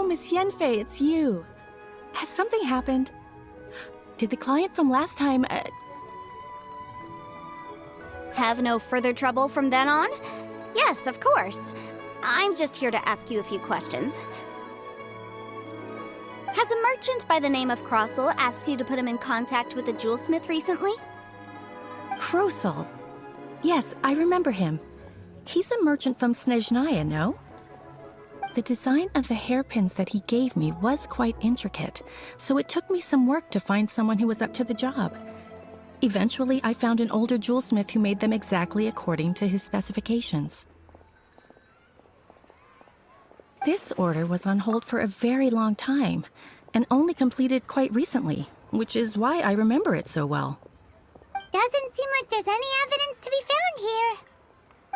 Miss Yenfei, it's you. Has something happened? Did the client from last time, Have no further trouble from then on? Yes, of course. I'm just here to ask you a few questions. Has a merchant by the name of Crossel asked you to put him in contact with a jewelsmith recently? Krosel? Yes, I remember him. He's a merchant from Snezhnaya, no? The design of the hairpins that he gave me was quite intricate, so it took me some work to find someone who was up to the job. Eventually, I found an older jewelsmith who made them exactly according to his specifications. This order was on hold for a very long time, and only completed quite recently, which is why I remember it so well. Doesn't seem like there's any evidence to be found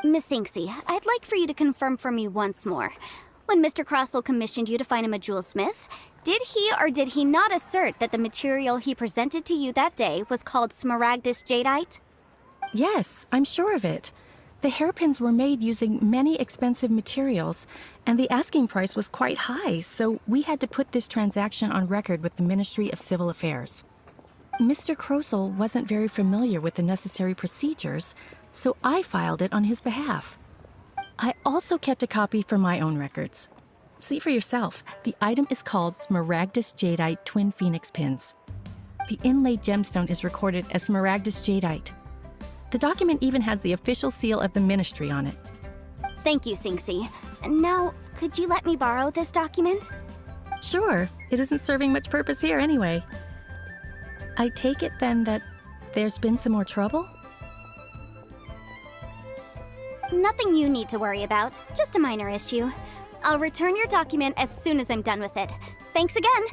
here. Miss Inksy, I'd like for you to confirm for me once more. When Mr. Crossel commissioned you to find him a jewelsmith, did he or did he not assert that the material he presented to you that day was called Smaragdus Jadeite? Yes, I'm sure of it. The hairpins were made using many expensive materials, and the asking price was quite high, so we had to put this transaction on record with the Ministry of Civil Affairs. Mr. Krosel wasn't very familiar with the necessary procedures, so I filed it on his behalf. I also kept a copy for my own records. See for yourself, the item is called Smaragdus Jadeite Twin Phoenix Pins. The inlaid gemstone is recorded as Smaragdus Jadeite. The document even has the official seal of the ministry on it. Thank you, Sinksy. Now, could you let me borrow this document? Sure, it isn't serving much purpose here anyway. I take it then that there's been some more trouble? Nothing you need to worry about, just a minor issue. I'll return your document as soon as I'm done with it. Thanks again!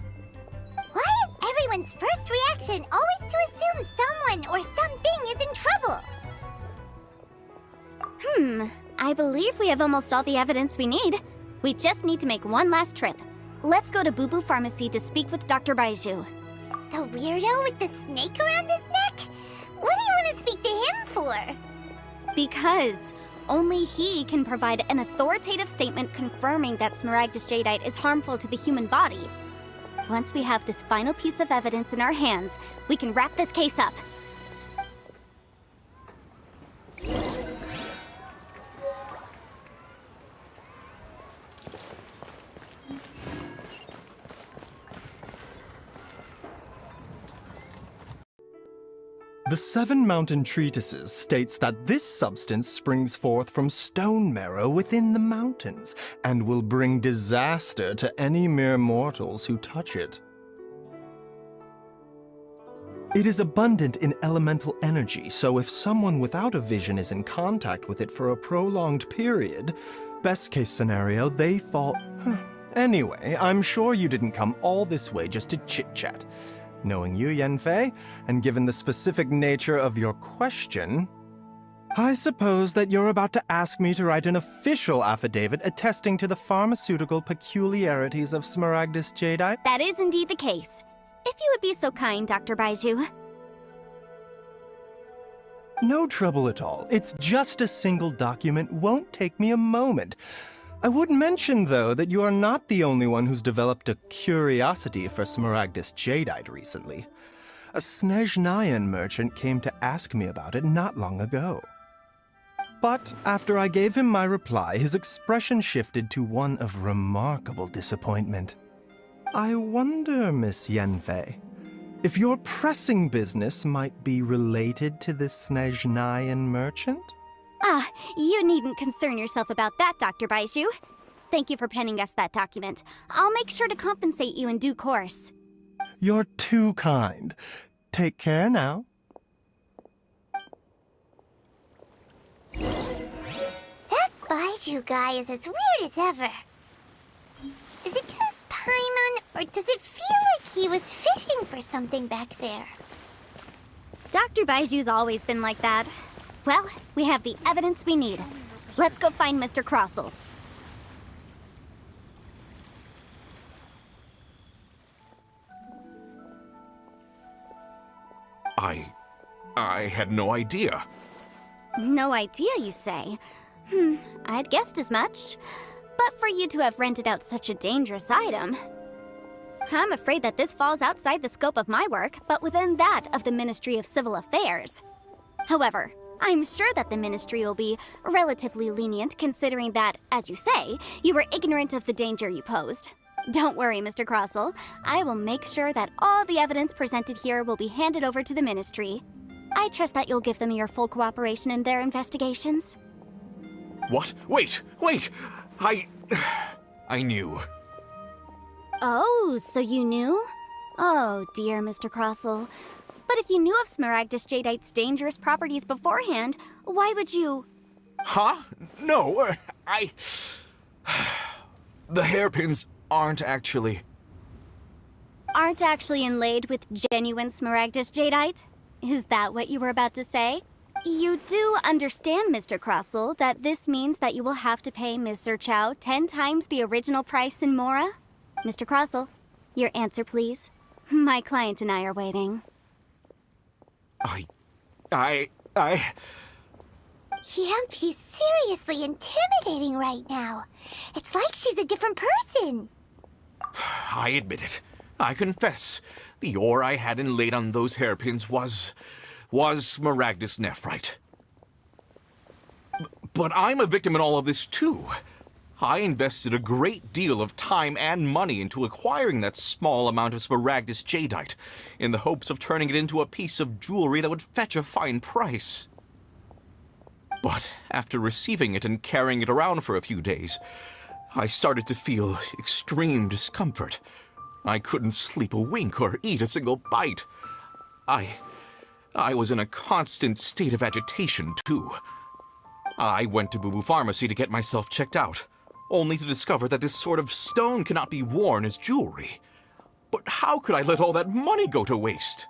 Why is everyone's first reaction always to assume someone or something is in trouble? I believe we have almost all the evidence we need. We just need to make one last trip. Let's go to Boo Boo Pharmacy to speak with Dr. Baiju. The weirdo with the snake around his neck? What do you want to speak to him for? Because only he can provide an authoritative statement confirming that Smaragdus Jadeite is harmful to the human body. Once we have this final piece of evidence in our hands, we can wrap this case up. The Seven Mountain Treatises states that this substance springs forth from stone marrow within the mountains, and will bring disaster to any mere mortals who touch it. It is abundant in elemental energy, so if someone without a vision is in contact with it for a prolonged period, best case scenario, they fall... Anyway, I'm sure you didn't come all this way just to chit-chat. Knowing you, Yenfei, and given the specific nature of your question, I suppose that you're about to ask me to write an official affidavit attesting to the pharmaceutical peculiarities of Smaragdus Jadeite? That is indeed the case. If you would be so kind, Dr. Baiju. No trouble at all. It's just a single document. Won't take me a moment. I would mention, though, that you are not the only one who's developed a curiosity for Smaragdus Jadeite recently. A Snezhnayan merchant came to ask me about it not long ago. But after I gave him my reply, his expression shifted to one of remarkable disappointment. I wonder, Miss Yenfei, if your pressing business might be related to this Snezhnayan merchant? You needn't concern yourself about that, Dr. Baiju. Thank you for penning us that document. I'll make sure to compensate you in due course. You're too kind. Take care now. That Baiju guy is as weird as ever. Is it just Paimon, or does it feel like he was fishing for something back there? Dr. Baiju's always been like that. Well, we have the evidence we need. Let's go find Mr. Crossel. I had no idea. No idea, you say? I'd guessed as much. But for you to have rented out such a dangerous item, I'm afraid that this falls outside the scope of my work, but within that of the Ministry of Civil Affairs. However, I'm sure that the Ministry will be relatively lenient considering that, as you say, you were ignorant of the danger you posed. Don't worry, Mr. Crossell. I will make sure that all the evidence presented here will be handed over to the Ministry. I trust that you'll give them your full cooperation in their investigations. What? Wait! I knew. Oh, so you knew? Oh, dear Mr. Crossell. But if you knew of Smaragdus Jadeite's dangerous properties beforehand, why would you... Huh? No, The hairpins aren't actually inlaid with genuine Smaragdus Jadeite? Is that what you were about to say? You do understand, Mr. Crossell, that this means that you will have to pay Ms. Chow 10 times the original price in Mora? Mr. Crossell, your answer, please. My client and I are waiting. Yep, he's seriously intimidating right now. It's like she's a different person. I admit it. I confess. The ore I had inlaid on those hairpins was Smaragdus nephrite. But I'm a victim in all of this, too. I invested a great deal of time and money into acquiring that small amount of Smaragdus Jadeite, in the hopes of turning it into a piece of jewelry that would fetch a fine price. But after receiving it and carrying it around for a few days, I started to feel extreme discomfort. I couldn't sleep a wink or eat a single bite. I was in a constant state of agitation, too. I went to Boo Boo Pharmacy to get myself checked out, only to discover that this sort of stone cannot be worn as jewelry. But how could I let all that money go to waste?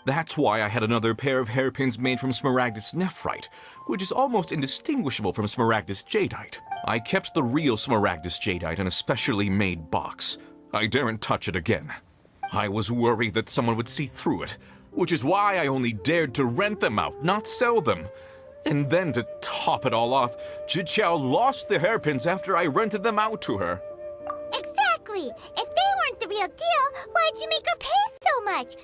That's why I had another pair of hairpins made from Smaragdus nephrite, which is almost indistinguishable from Smaragdus Jadeite. I kept the real Smaragdus Jadeite in a specially made box. I daren't touch it again. I was worried that someone would see through it, which is why I only dared to rent them out, not sell them. And then to top it all off, Jiqiao lost the hairpins after I rented them out to her. Exactly! If they weren't the real deal, why'd you make her pay so much?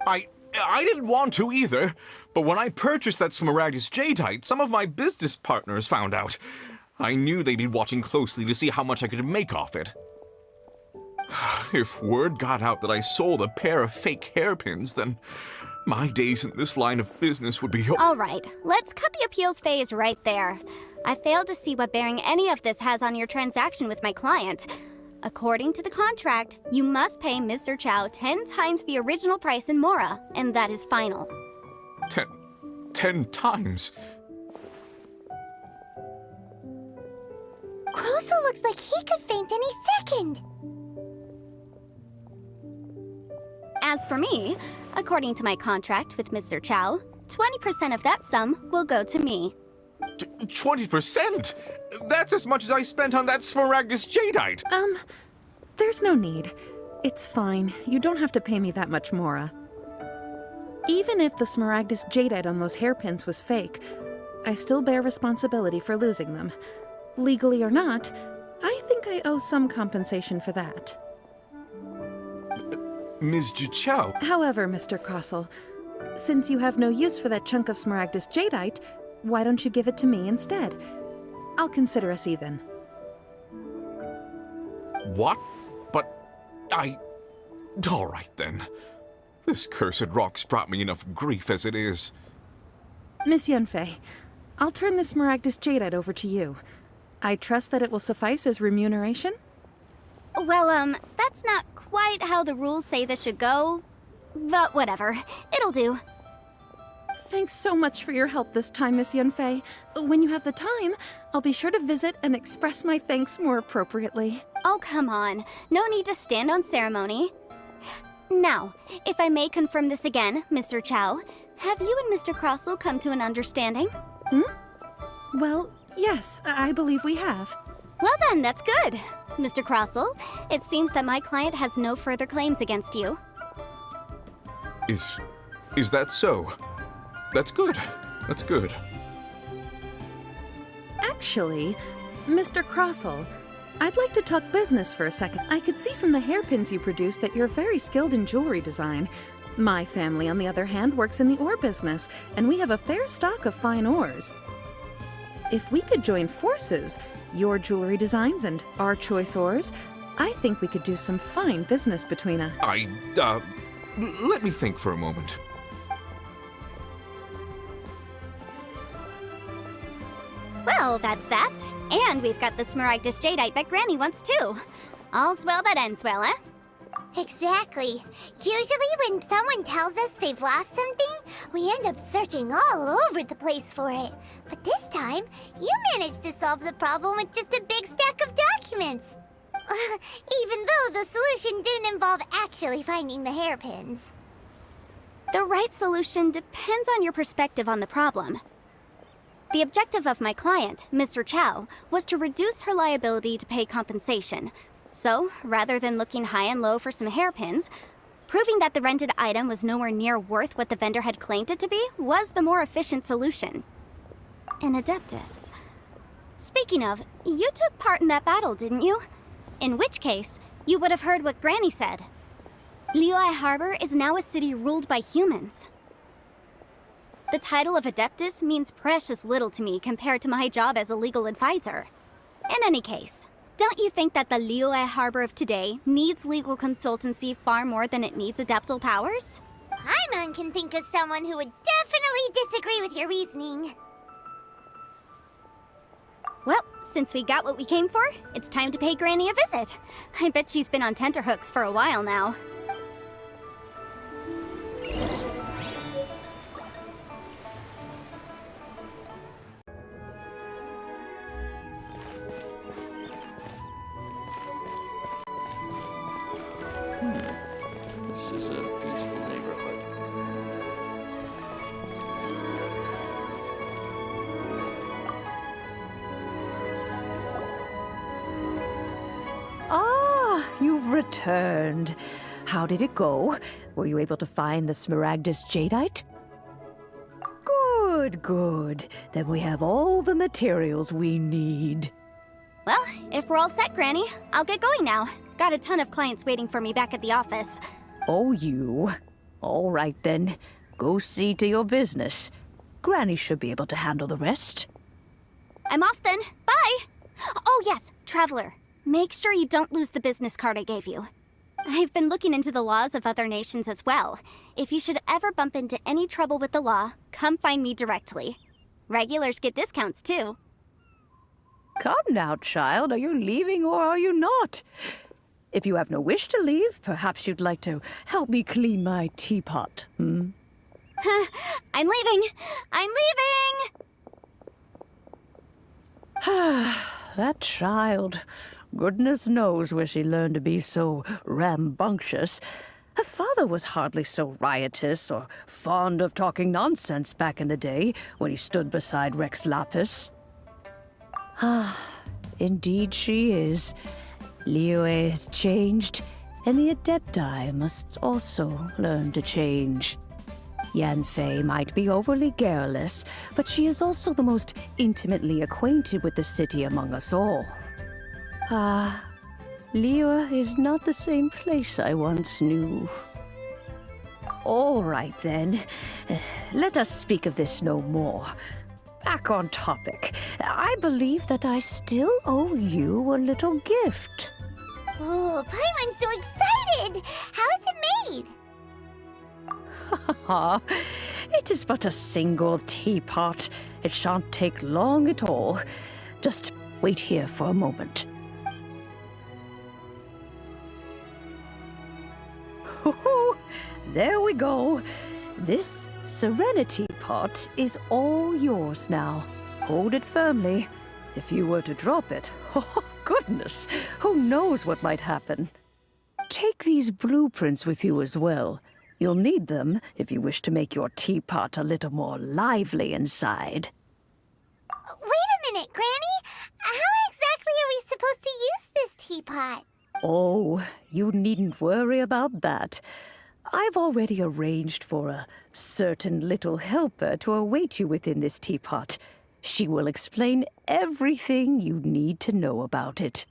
I didn't want to either, but when I purchased that Smaragdus Jadeite, some of my business partners found out. I knew they'd be watching closely to see how much I could make off it. If word got out that I sold a pair of fake hairpins, then my days in this line of business would be... All right, let's cut the appeals phase right there. I failed to see what bearing any of this has on your transaction with my client. According to the contract, you must pay Mr. Chow 10 times the original price in Mora, and that is final. 10 times? Crossell looks like he could faint any second. As for me, according to my contract with Mr. Chow, 20% of that sum will go to me. 20%? That's as much as I spent on that Smaragdus Jadeite! There's no need. It's fine. You don't have to pay me that much, Mora. Even if the Smaragdus Jadeite on those hairpins was fake, I still bear responsibility for losing them. Legally or not, I think I owe some compensation for that. Ms. Jiqiao... However, Mr. Crossell, since you have no use for that chunk of Smaragdus Jadeite, why don't you give it to me instead? I'll consider us even. What? But all right, then. This cursed rock's brought me enough grief as it is. Miss Yunfei, I'll turn the Smaragdus Jadeite over to you. I trust that it will suffice as remuneration? Well, that's not quite how the rules say this should go. But whatever. It'll do. Thanks so much for your help this time, Miss Yunfei. When you have the time, I'll be sure to visit and express my thanks more appropriately. Oh, come on. No need to stand on ceremony. Now, if I may confirm this again, Mr. Chow, have you and Mr. Crossell come to an understanding? Well, yes, I believe we have. Well then, that's good. Mr. Crossell, it seems that my client has no further claims against you. Is that so? That's good. That's good. Actually, Mr. Crossell, I'd like to talk business for a second. I could see from the hairpins you produce that you're very skilled in jewelry design. My family, on the other hand, works in the ore business, and we have a fair stock of fine ores. If we could join forces, your jewelry designs and our choice ores, I think we could do some fine business between us. Let me think for a moment. Well, that's that. And we've got the Smaragdus Jadeite that Granny wants too. All's well that ends well, eh? Exactly. Usually when someone tells us they've lost something, we end up searching all over the place for it. But this time, you managed to solve the problem with just a big stack of documents. Even though the solution didn't involve actually finding the hairpins. The right solution depends on your perspective on the problem. The objective of my client, Mr. Chow, was to reduce her liability to pay compensation. So, rather than looking high and low for some hairpins, proving that the rented item was nowhere near worth what the vendor had claimed it to be was the more efficient solution. An Adeptus. Speaking of, you took part in that battle, didn't you? In which case, you would have heard what Granny said. Liyue Harbor is now a city ruled by humans. The title of Adeptus means precious little to me compared to my job as a legal advisor. In any case, don't you think that the Liyue Harbor of today needs legal consultancy far more than it needs adeptal powers? Paimon can think of someone who would definitely disagree with your reasoning. Well, since we got what we came for, it's time to pay Granny a visit. I bet she's been on tenterhooks for a while now. This is a peaceful neighborhood. Ah, you've returned. How did it go? Were you able to find the Smaragdus Jadeite? Good, good. Then we have all the materials we need. Well, if we're all set, Granny, I'll get going now. Got a ton of clients waiting for me back at the office. Oh, you. All right, then. Go see to your business. Granny should be able to handle the rest. I'm off then. Bye! Oh yes, Traveler. Make sure you don't lose the business card I gave you. I've been looking into the laws of other nations as well. If you should ever bump into any trouble with the law, come find me directly. Regulars get discounts too. Come now, child. Are you leaving or are you not? If you have no wish to leave, perhaps you'd like to help me clean my teapot, hmm? I'm leaving! I'm leaving! That child. Goodness knows where she learned to be so rambunctious. Her father was hardly so riotous or fond of talking nonsense back in the day when he stood beside Rex Lapis. Indeed she is. Liyue has changed, and the Adepti must also learn to change. Yanfei might be overly garrulous, but she is also the most intimately acquainted with the city among us all. Liyue is not the same place I once knew. All right, then. Let us speak of this no more. Back on topic. I believe that I still owe you a little gift. Oh, Paimon's so excited! How is it made? It is but a single teapot. It shan't take long at all. Just wait here for a moment. There we go. This Serenity pot is all yours now. Hold it firmly. If you were to drop it, oh goodness, who knows what might happen. Take these blueprints with you as well. You'll need them if you wish to make your teapot a little more lively inside. Wait a minute, Granny! How exactly are we supposed to use this teapot? Oh, you needn't worry about that. I've already arranged for a certain little helper to await you within this teapot. She will explain everything you need to know about it.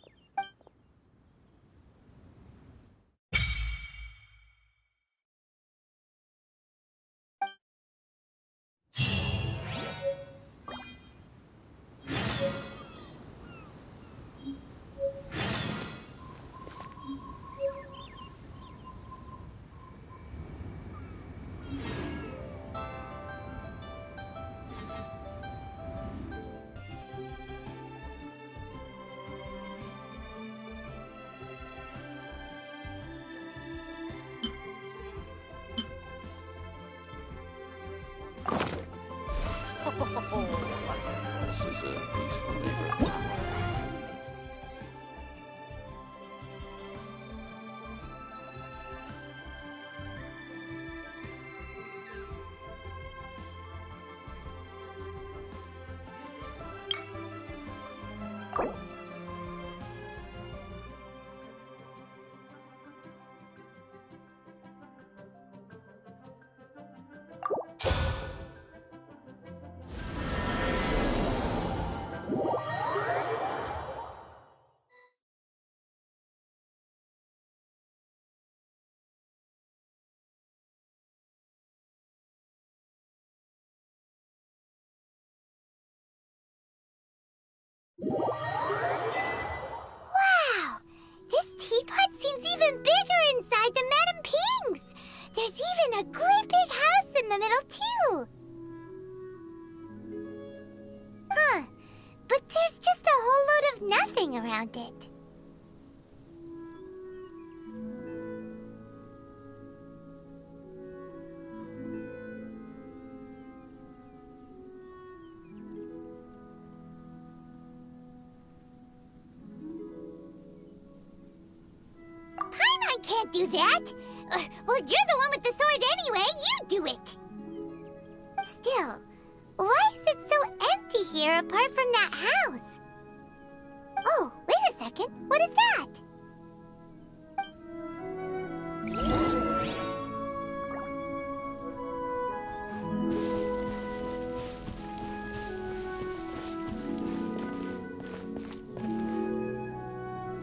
This is a peaceful neighborhood. Wow! This teapot seems even bigger inside than Madame Ping's! There's even a great big house in the middle, too! Huh. But there's just a whole load of nothing around it. Paimon can't do that! Well, you're the one with the sword anyway, you do it! Still, why is it so empty here apart from that house? Oh, wait a second, what is that?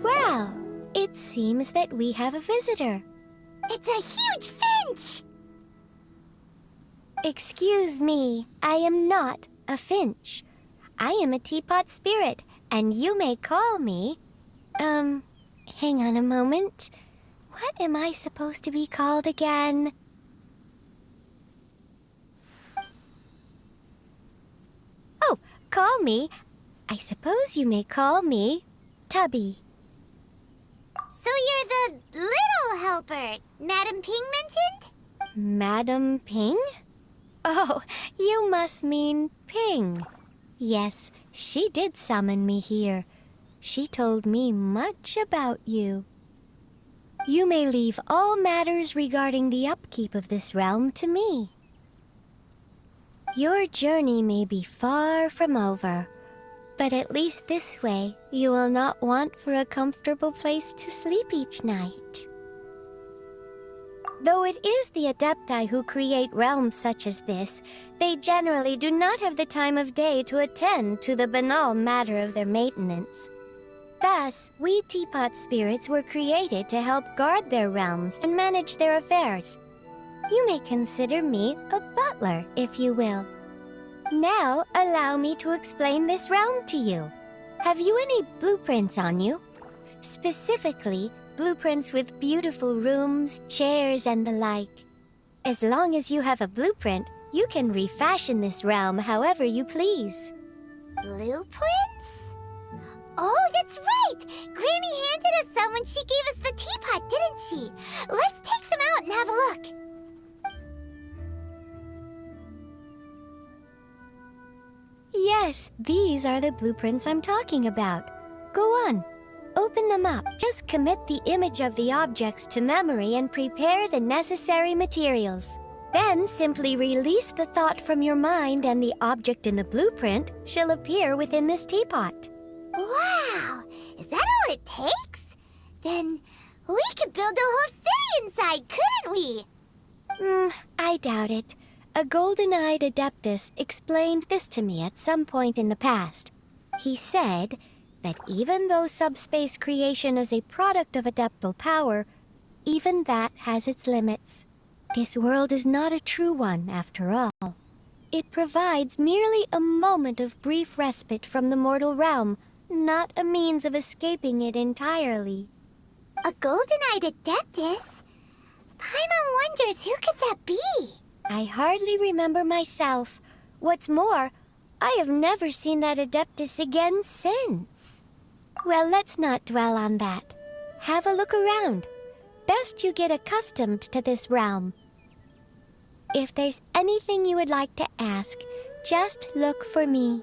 Well, it seems that we have a visitor. It's a huge finch! Excuse me, I am not a finch. I am a teapot spirit, and you may call me... hang on a moment. What am I supposed to be called again? Oh, call me. I suppose you may call me Tubby. So you're the little helper Madame Ping mentioned? Madam Ping? Oh, you must mean Ping. Yes, she did summon me here. She told me much about you. You may leave all matters regarding the upkeep of this realm to me. Your journey may be far from over, but at least this way you will not want for a comfortable place to sleep each night. Though it is the Adepti who create realms such as this, they generally do not have the time of day to attend to the banal matter of their maintenance. Thus, we teapot spirits were created to help guard their realms and manage their affairs. You may consider me a butler, if you will. Now, allow me to explain this realm to you. Have you any blueprints on you? Specifically, blueprints with beautiful rooms, chairs, and the like. As long as you have a blueprint, you can refashion this realm however you please. Blueprints? Oh, that's right! Granny handed us some when she gave us the teapot, didn't she? Let's take them out and have a look. Yes, these are the blueprints I'm talking about. Go on. Open them up. Just commit the image of the objects to memory and prepare the necessary materials. Then simply release the thought from your mind and the object in the blueprint shall appear within this teapot. Wow! Is that all it takes? Then we could build a whole city inside, couldn't we? I doubt it. A golden-eyed Adeptus explained this to me at some point in the past. He said that even though subspace creation is a product of adeptal power, even that has its limits. This world is not a true one, after all. It provides merely a moment of brief respite from the mortal realm, not a means of escaping it entirely. A golden-eyed Adeptus? Paimon wonders who could that be? I hardly remember myself. What's more, I have never seen that Adeptus again since. Well, let's not dwell on that. Have a look around. Best you get accustomed to this realm. If there's anything you would like to ask, just look for me.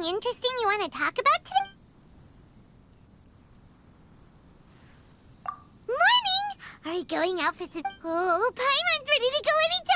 anything interesting you want to talk about today? Morning! Are you going out for some... Oh, Paimon's ready to go anytime!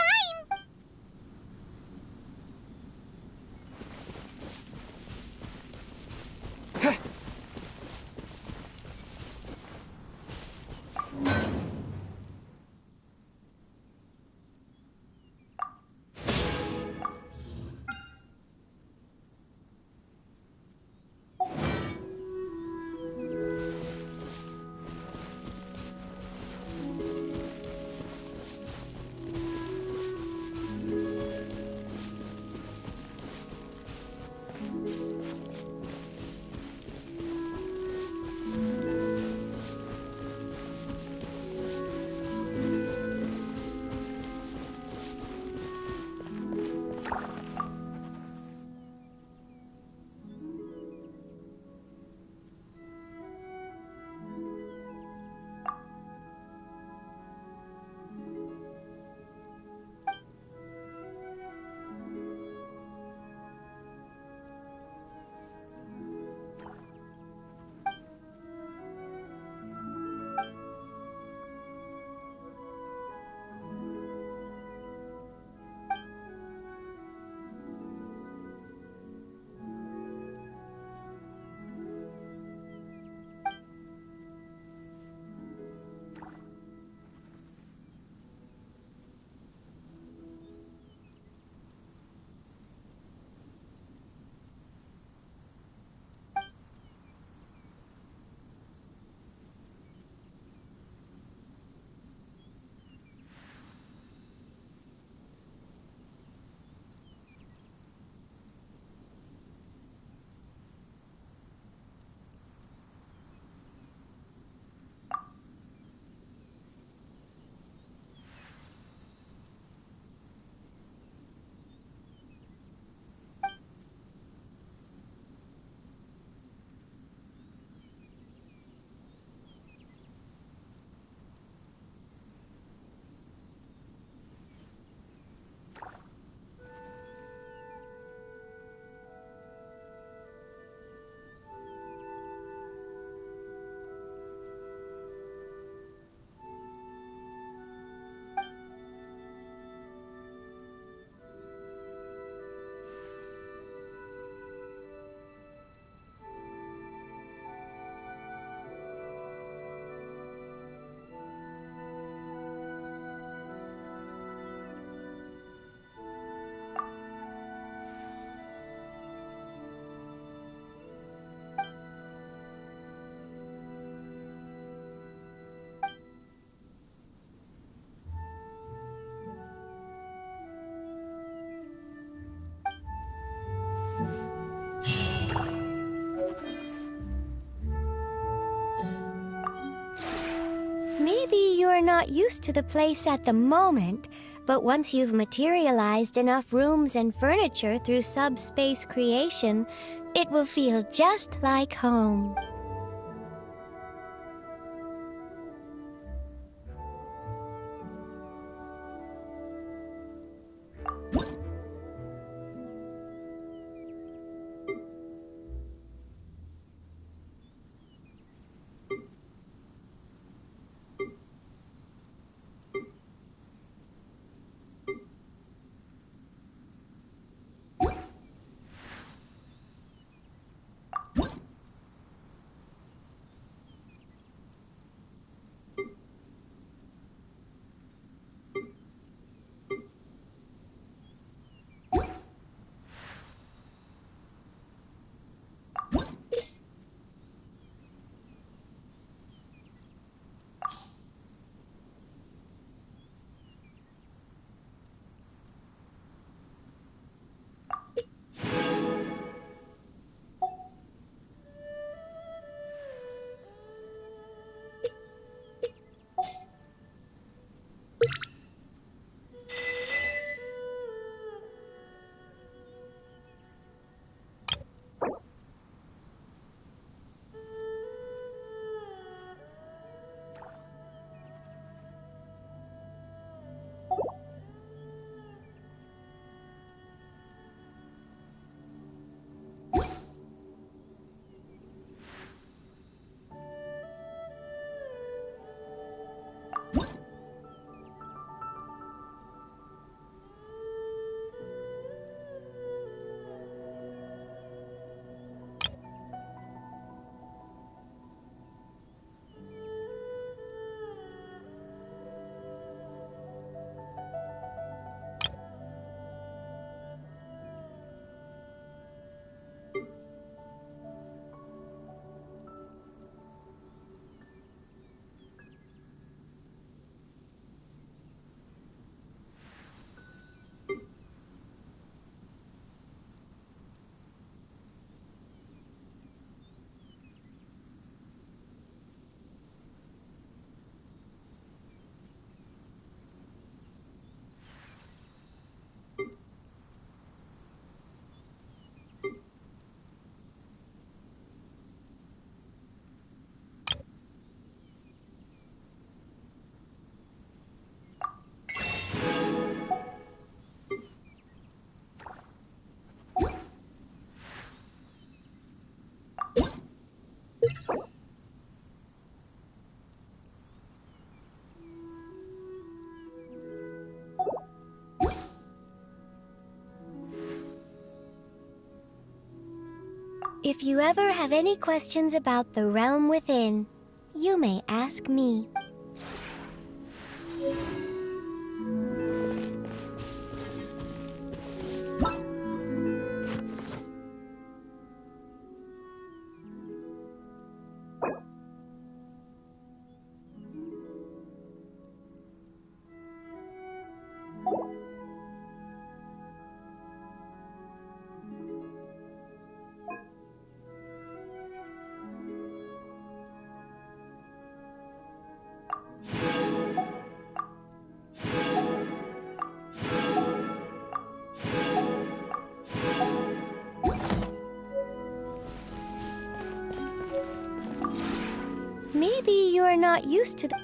Maybe you're not used to the place at the moment, but once you've materialized enough rooms and furniture through subspace creation, it will feel just like home. If you ever have any questions about the realm within, you may ask me. Maybe you're not used to the...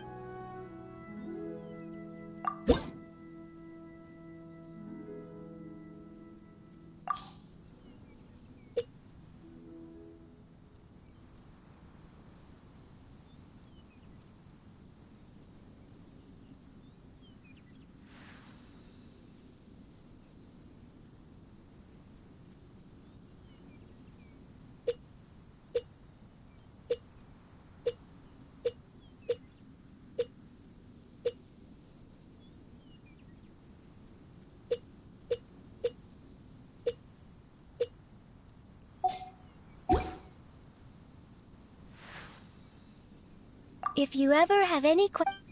If you ever have any questions...